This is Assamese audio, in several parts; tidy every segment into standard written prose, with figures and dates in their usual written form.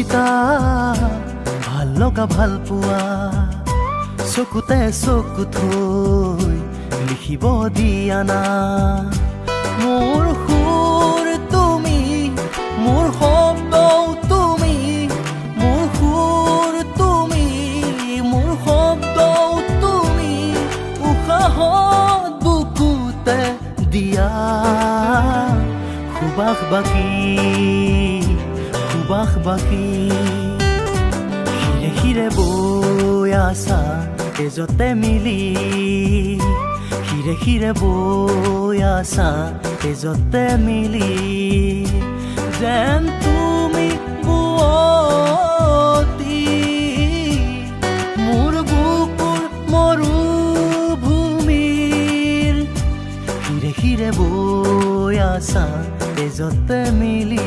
কবিতা ভাল লগা ভাল পোৱা চকুতে চকু থৈ লিখিব দিয়া না মোৰ সুৰ তুমি মোৰ শব্দ তুমি মোৰ সুৰ তুমি মোৰ শব্দ তুমি উশাহত বুকুতে দিয়া সুবাস বাকী হিৰে হিৰে বৈ আছা তেজতে মিলি হিৰে হিৰে বৈ আছা তেজতে মিলি যেন তুমি বুৱতী মোৰ বুকুৰ মৰুভূমিৰ হিৰে হিৰে বৈ আছা তেজতে মিলি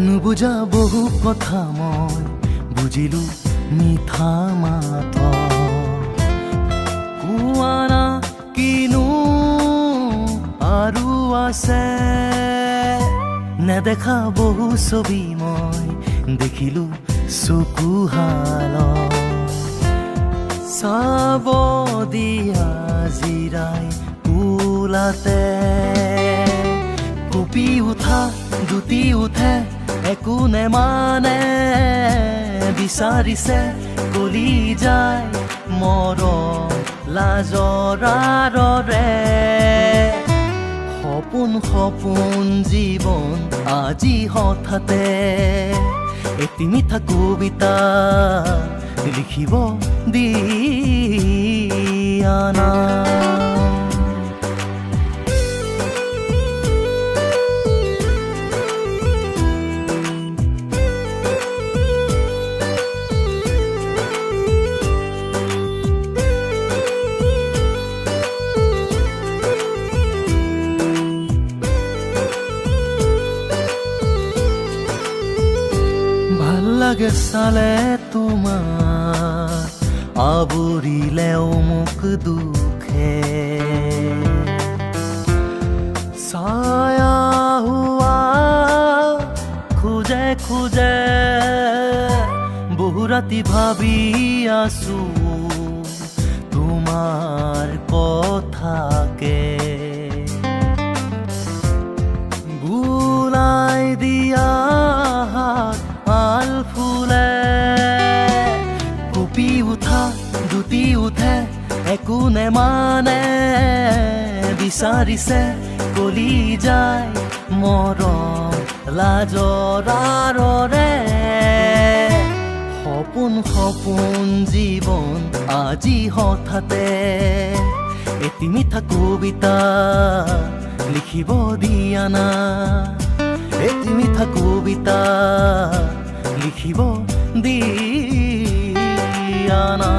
নুবুজা বহু কথা মই বুজিলো মিঠা মাত কোৱানা কিনো আৰু আছে নেদেখা বহু ছবি মই দেখিলো চকুহাল চাব দিয়া জিৰাই কোলাতে কঁপি উঠা দুটি উঠে একো নেমানে বিচাৰিছে কলি যায় মৰম লাজৰ আঁৰৰে সপোন জীৱন আজি হঠাতে এটি মিঠা কবিতা লিখিব দিয়া না লাগে চালে তোমাৰ আবৰিলেও মোক দুখে ছায়া হোৱা খোজে খোজে বহু ৰাতি ভাবি আছো তোমাৰ কথাকে বুলাই দিয়া আল ফুলে কঁপি উঠা দুটি উঠে একো নেমানে বিচাৰিছে কলি যায় মৰম লাজৰ আঁৰৰে সপোন জীৱন আজি হঠাতে এটি মিঠা কবিতা লিখিব দিয়া না এটি মিঠা কবিতা লিখিব দিয়া না